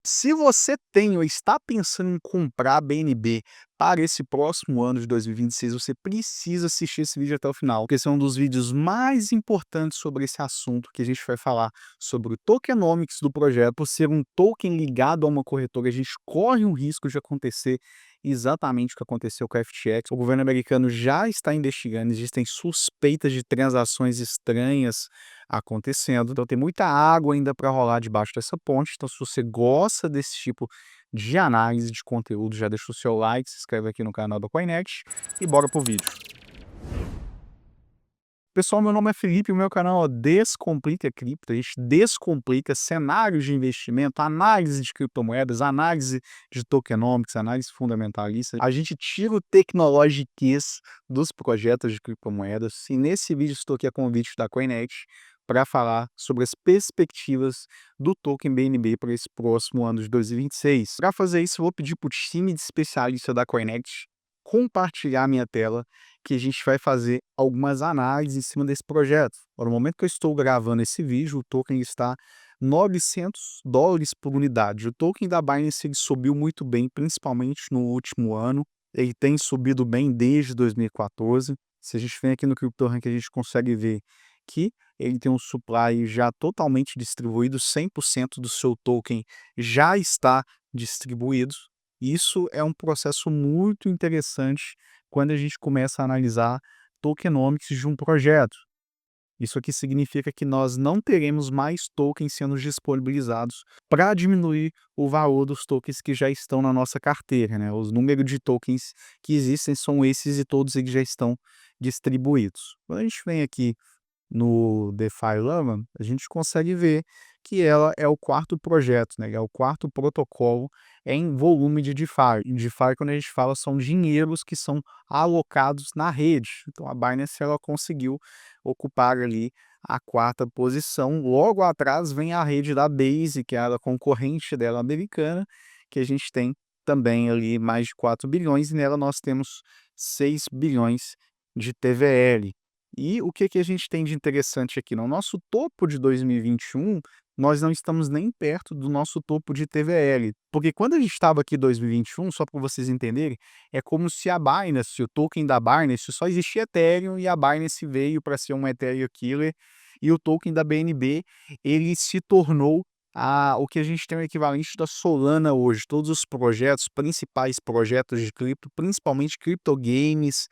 Se você tem ou está pensando em comprar BNB para esse próximo ano de 2026, você precisa assistir esse vídeo até o final, porque esse é um dos vídeos mais importantes sobre esse assunto, que a gente vai falar sobre o tokenomics do projeto. Por ser um token ligado a uma corretora, a gente corre um risco de acontecer exatamente o que aconteceu com a FTX. O governo americano já está investigando, existem suspeitas de transações estranhas acontecendo. Então tem muita água ainda para rolar debaixo dessa ponte. Então, se você gosta desse tipo de análise de conteúdo, já deixa o seu like, se inscreve aqui no canal da Coinex e bora pro vídeo. Pessoal, meu nome é Felipe, o meu canal é Descomplica Cripto. A gente descomplica cenários de investimento, análise de criptomoedas, análise de tokenomics, análise fundamentalista. A gente tira o tecnologiquez dos projetos de criptomoedas. E nesse vídeo estou aqui a convite da Coinex para falar sobre as perspectivas do token BNB para esse próximo ano de 2026. Para fazer isso, eu vou pedir para o time de especialista da Coinex compartilhar minha tela, que a gente vai fazer algumas análises em cima desse projeto. No momento que eu estou gravando esse vídeo, o token está $900 por unidade. O token da Binance ele subiu muito bem, principalmente no último ano. Ele tem subido bem desde 2014. Se a gente vem aqui no CryptoRank, a gente consegue ver que ele tem um supply já totalmente distribuído, 100% do seu token já está distribuído. Isso é um processo muito interessante quando a gente começa a analisar tokenomics de um projeto. Isso aqui significa que nós não teremos mais tokens sendo disponibilizados para diminuir o valor dos tokens que já estão na nossa carteira, né? Os números de tokens que existem são esses e todos eles já estão distribuídos. Quando a gente vem aqui no DeFi Llama, a gente consegue ver que ela é o quarto projeto, né? É o quarto protocolo em volume de DeFi. Em DeFi, quando a gente fala, são dinheiros que são alocados na rede. Então, a Binance ela conseguiu ocupar ali a quarta posição. Logo atrás vem a rede da Base, que é a concorrente dela americana, que a gente tem também ali mais de 4 bilhões, e nela nós temos 6 bilhões de TVL. E o que que a gente tem de interessante aqui? No nosso topo de 2021, nós não estamos nem perto do nosso topo de TVL. Porque quando a gente estava aqui em 2021, só para vocês entenderem, é como se a Binance, o token da Binance, só existia Ethereum e a Binance veio para ser um Ethereum Killer e o token da BNB, ele se tornou o que a gente tem o equivalente da Solana hoje. Todos os projetos, principais projetos de cripto, principalmente criptogames,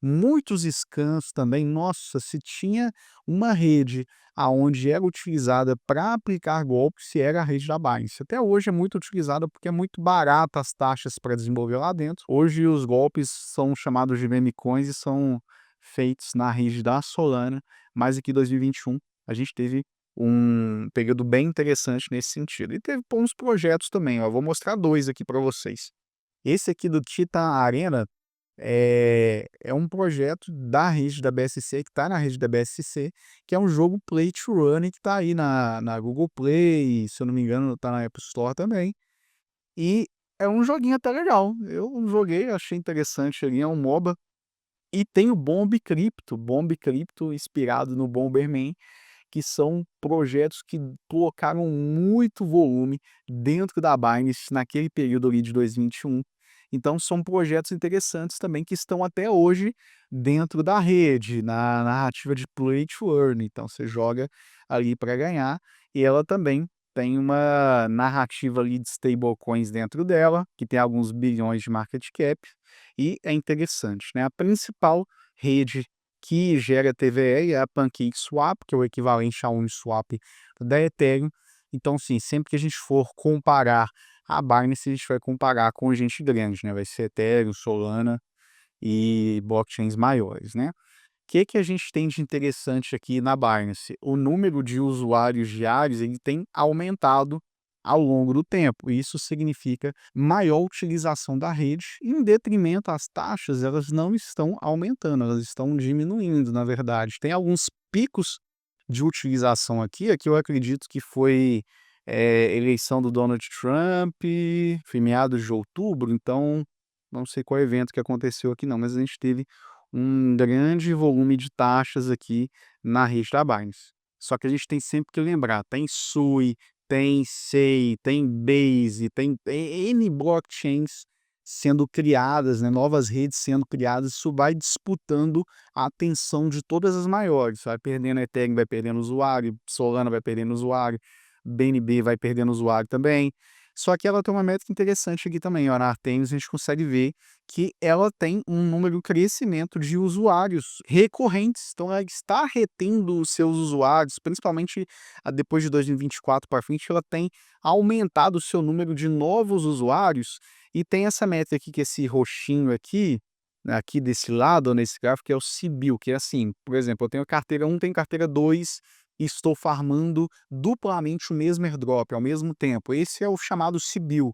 muitos scams também. Nossa, se tinha uma rede aonde era utilizada para aplicar golpes, se era a rede da Binance. Até hoje é muito utilizada porque é muito barata as taxas para desenvolver lá dentro. Hoje os golpes são chamados de meme coins e são feitos na rede da Solana, mas aqui em 2021 a gente teve um período bem interessante nesse sentido. E teve bons projetos também, ó. Vou mostrar dois aqui para vocês. Esse aqui do Tita Arena é um projeto da rede da BSC, que está na rede da BSC, que é um jogo Play to Earn, que está aí na Google Play, se eu não me engano, está na App Store também. E é um joguinho até legal. Eu joguei, achei interessante ali, é um MOBA. E tem o Bomb Crypto inspirado no Bomberman, que são projetos que colocaram muito volume dentro da Binance naquele período ali de 2021. Então são projetos interessantes também que estão até hoje dentro da rede, na narrativa de Play to Earn. Então você joga ali para ganhar e ela também tem uma narrativa ali de stablecoins dentro dela, que tem alguns bilhões de market cap, e é interessante, né? A principal rede que gera TVL é a PancakeSwap, que é o equivalente a Uniswap da Ethereum. Então, sim, sempre que a gente for comparar a Binance, a gente vai comparar com gente grande, né? Vai ser Ethereum, Solana e blockchains maiores, né? O que que a gente tem de interessante aqui na Binance? O número de usuários diários ele tem aumentado ao longo do tempo. Isso significa maior utilização da rede, em detrimento às taxas, elas não estão aumentando, elas estão diminuindo, na verdade. Tem alguns picos de utilização aqui eu acredito que foi eleição do Donald Trump, foi meados de outubro, então não sei qual evento que aconteceu aqui não, mas a gente teve um grande volume de taxas aqui na rede da Binance. Só que a gente tem sempre que lembrar, tem SUI, tem Sei, tem Base, tem N blockchains sendo criadas, né, novas redes sendo criadas, isso vai disputando a atenção de todas as maiores, vai perdendo a Ethereum, vai perdendo usuário, Solana vai perdendo usuário, BNB vai perdendo usuário também. Só que ela tem uma métrica interessante aqui também, ó, na Artemis a gente consegue ver que ela tem um número crescimento de usuários recorrentes, então ela está retendo os seus usuários, principalmente depois de 2024 para frente, ela tem aumentado o seu número de novos usuários, e tem essa métrica aqui, que é esse roxinho aqui, né, aqui desse lado, nesse gráfico, que é o CBIL, que é assim, por exemplo, eu tenho carteira 1, tenho carteira 2, e estou farmando duplamente o mesmo airdrop ao mesmo tempo. Esse é o chamado CBIL.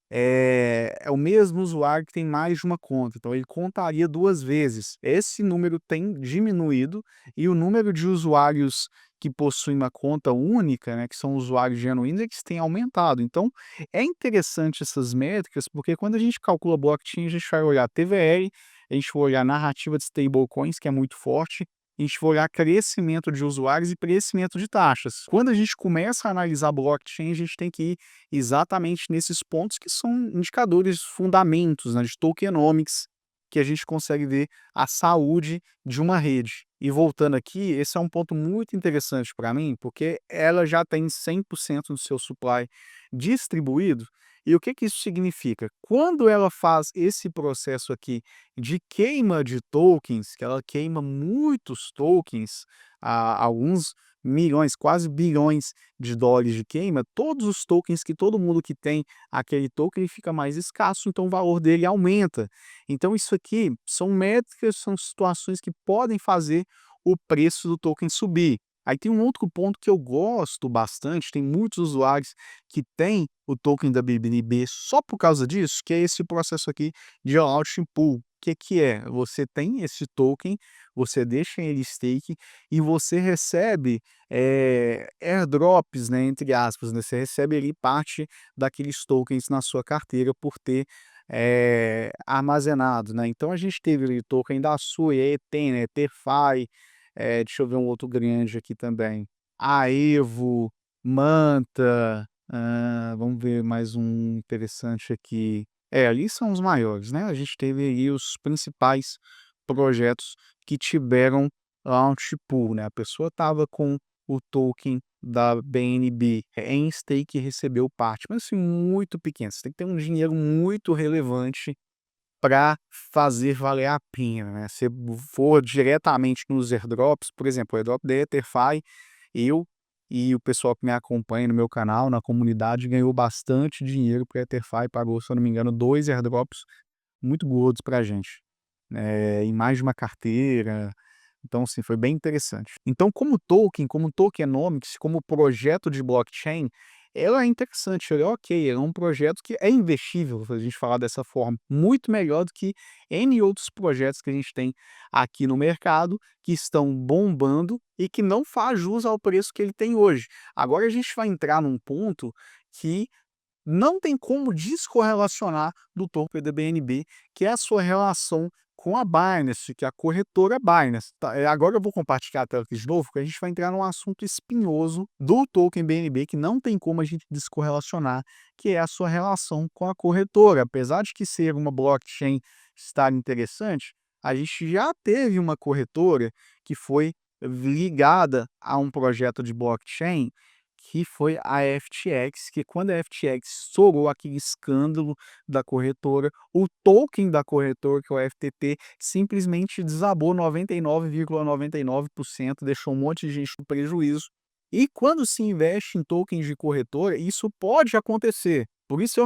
É o mesmo usuário que tem mais de uma conta, então ele contaria 2 vezes. Esse número tem diminuído e o número de usuários que possuem uma conta única, né, que são usuários genuínos, é que tem aumentado. Então, é interessante essas métricas, porque quando a gente calcula blockchain, a gente vai olhar TVL, a gente vai olhar narrativa de stablecoins, que é muito forte, a gente vai olhar crescimento de usuários e crescimento de taxas. Quando a gente começa a analisar blockchain, a gente tem que ir exatamente nesses pontos que são indicadores, fundamentos, né, de tokenomics, que a gente consegue ver a saúde de uma rede. E voltando aqui, esse é um ponto muito interessante para mim, porque ela já tem 100% do seu supply distribuído. E o que que isso significa? Quando ela faz esse processo aqui de queima de tokens, que ela queima muitos tokens, alguns milhões, quase bilhões de dólares de queima, todos os tokens que todo mundo que tem aquele token, ele fica mais escasso, então o valor dele aumenta. Então isso aqui são métricas, são situações que podem fazer o preço do token subir. Aí tem um outro ponto que eu gosto bastante, tem muitos usuários que têm o token da BNB só por causa disso, que é esse processo aqui de launching pool. O que que é? Você tem esse token, você deixa ele stake e você recebe airdrops, né, entre aspas, né? Você recebe ali parte daqueles tokens na sua carteira por ter armazenado, né? Então a gente teve ali o token da Sui, Eten, né, TFI, deixa eu ver um outro grande aqui também, Aevo, Manta, vamos ver mais um interessante aqui. Ali são os maiores, né, a gente teve aí os principais projetos que tiveram launch pool, né, a pessoa estava com o token da BNB em stake e recebeu parte, mas assim, muito pequeno, você tem que ter um dinheiro muito relevante para fazer valer a pena, né, se for diretamente nos airdrops, por exemplo, o airdrop da EtherFi, eu e o pessoal que me acompanha no meu canal, na comunidade, ganhou bastante dinheiro, porque a EtherFi pagou, se eu não me engano, 2 airdrops muito gordos pra gente, em mais de uma carteira, então assim, foi bem interessante. Então como token, como tokenomics, como projeto de blockchain, ela é interessante, ela é ok, ela é um projeto que é investível, se a gente falar dessa forma, muito melhor do que N outros projetos que a gente tem aqui no mercado, que estão bombando e que não faz jus ao preço que ele tem hoje. Agora a gente vai entrar num ponto que não tem como descorrelacionar do token da BNB, que é a sua relação com a Binance, que é a corretora Binance. Tá, agora eu vou compartilhar a tela aqui de novo, porque a gente vai entrar num assunto espinhoso do token BNB, que não tem como a gente descorrelacionar, que é a sua relação com a corretora. Apesar de que ser uma blockchain estar interessante, a gente já teve uma corretora que foi ligada a um projeto de blockchain, que foi a FTX, que quando a FTX estourou aquele escândalo da corretora, o token da corretora, que é o FTT, simplesmente desabou 99,99%, deixou um monte de gente no prejuízo. E quando se investe em tokens de corretora, isso pode acontecer. Por isso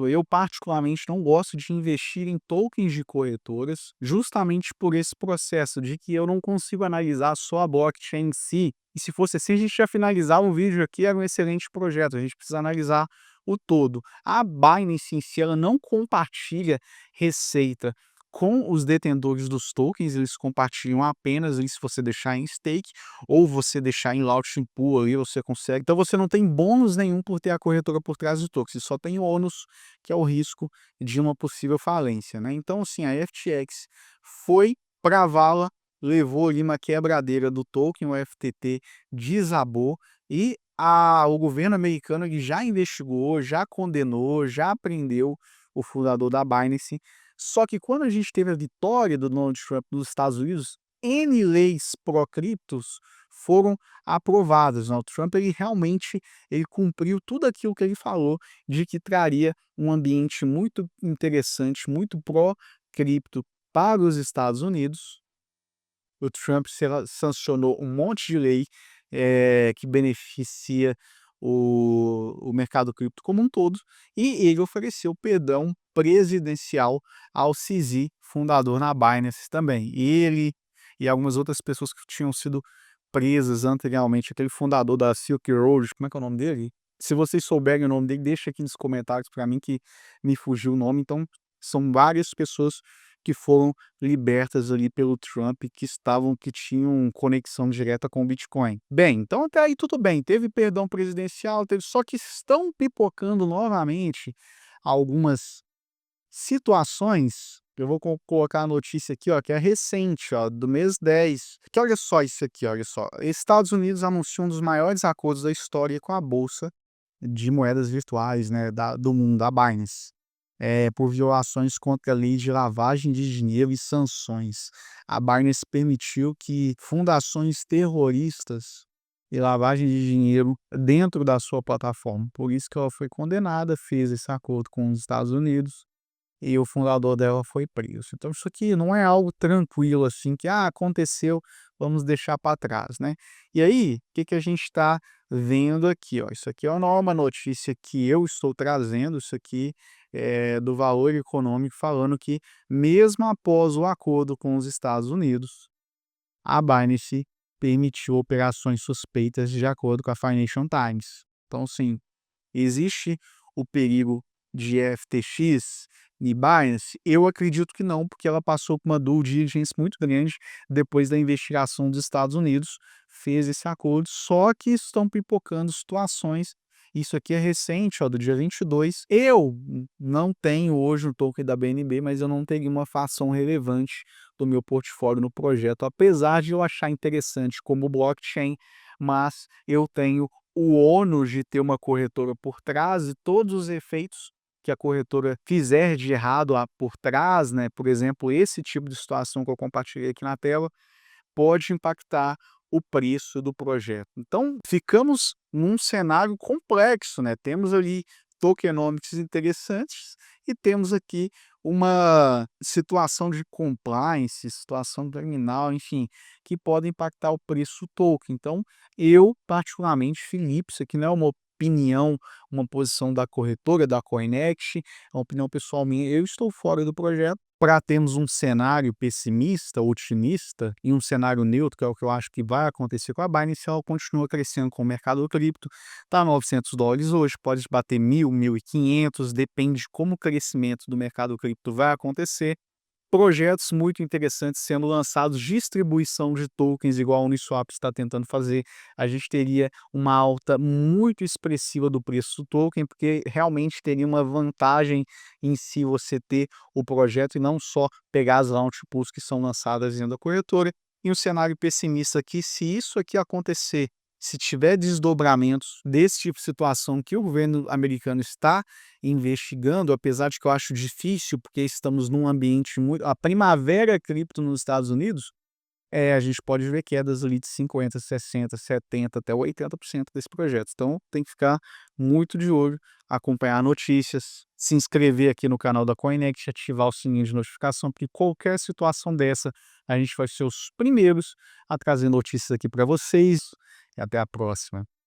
eu particularmente não gosto de investir em tokens de corretoras, justamente por esse processo de que eu não consigo analisar só a blockchain em si. E se fosse assim, a gente já finalizava o vídeo aqui, era um excelente projeto, a gente precisa analisar o todo. A Binance em si, ela não compartilha receita com os detentores dos tokens, eles compartilham apenas ali se você deixar em stake ou você deixar em launching pool ali, você consegue. Então você não tem bônus nenhum por ter a corretora por trás do token, você só tem ônus, que é o risco de uma possível falência, né? Então, assim, a FTX foi para a vala, levou ali uma quebradeira do token, o FTT desabou e o governo americano ele já investigou, já condenou, já prendeu o fundador da Binance, só que quando a gente teve a vitória do Donald Trump nos Estados Unidos, N leis pró-criptos foram aprovadas, né. O Trump ele realmente ele cumpriu tudo aquilo que ele falou de que traria um ambiente muito interessante, muito pró-cripto para os Estados Unidos. O Trump sancionou um monte de lei, que beneficia o mercado cripto como um todo, e ele ofereceu perdão presidencial ao CZ, fundador na Binance também. Ele e algumas outras pessoas que tinham sido presas anteriormente, aquele fundador da Silk Road, como é que é o nome dele? Se vocês souberem o nome dele, deixa aqui nos comentários para mim que me fugiu o nome. Então, são várias pessoas que foram libertas ali pelo Trump, que tinham conexão direta com o Bitcoin. Bem, então até aí tudo bem, teve perdão presidencial, teve, só que estão pipocando novamente algumas situações. Eu vou colocar a notícia aqui, ó, que é recente, ó, do mês 10. Que olha só isso aqui, olha só. Estados Unidos anunciou um dos maiores acordos da história com a bolsa de moedas virtuais, né, do mundo, da Binance, por violações contra a lei de lavagem de dinheiro e sanções. A Binance permitiu que fundações terroristas e lavagem de dinheiro dentro da sua plataforma. Por isso que ela foi condenada, fez esse acordo com os Estados Unidos e o fundador dela foi preso. Então isso aqui não é algo tranquilo assim que, aconteceu, vamos deixar para trás, né. E aí, o que que a gente está vendo aqui, ó, isso aqui é uma notícia que eu estou trazendo, isso aqui é do Valor Econômico, falando que mesmo após o acordo com os Estados Unidos, a Binance permitiu operações suspeitas de acordo com a Financial Times. Então, sim, existe o perigo de FTX e Binance? Eu acredito que não, porque ela passou por uma due diligence muito grande depois da investigação dos Estados Unidos, fez esse acordo, só que estão pipocando situações. Isso aqui é recente, ó, do dia 22. Eu não tenho hoje o token da BNB, mas eu não teria uma fração relevante do meu portfólio no projeto, apesar de eu achar interessante como blockchain, mas eu tenho o ônus de ter uma corretora por trás e todos os efeitos que a corretora fizer de errado por trás, né, por exemplo, esse tipo de situação que eu compartilhei aqui na tela, pode impactar o preço do projeto. Então, ficamos num cenário complexo, né? Temos ali tokenomics interessantes e temos aqui uma situação de compliance, situação terminal, enfim, que pode impactar o preço do token. Então, eu, particularmente, Felipe, isso aqui não é uma opinião, uma posição da corretora, da Coinext, é uma opinião pessoal minha, eu estou fora do projeto. Para termos um cenário pessimista, otimista e um cenário neutro, que é o que eu acho que vai acontecer com a Binance, ela continua crescendo com o mercado cripto, está $900 hoje, pode bater 1.000, 1.500, depende de como o crescimento do mercado cripto vai acontecer. Projetos muito interessantes sendo lançados, distribuição de tokens, igual a Uniswap está tentando fazer. A gente teria uma alta muito expressiva do preço do token, porque realmente teria uma vantagem em si você ter o projeto e não só pegar as launch pools que são lançadas dentro da corretora. E um cenário pessimista aqui, se isso aqui acontecer, se tiver desdobramentos desse tipo de situação que o governo americano está investigando, apesar de que eu acho difícil, porque estamos num ambiente muito, a primavera cripto nos Estados Unidos, a gente pode ver quedas ali de 50, 60, 70 até 80% desse projeto. Então tem que ficar muito de olho, acompanhar notícias, se inscrever aqui no canal da Coinext, ativar o sininho de notificação, porque qualquer situação dessa, a gente vai ser os primeiros a trazer notícias aqui para vocês. E até a próxima.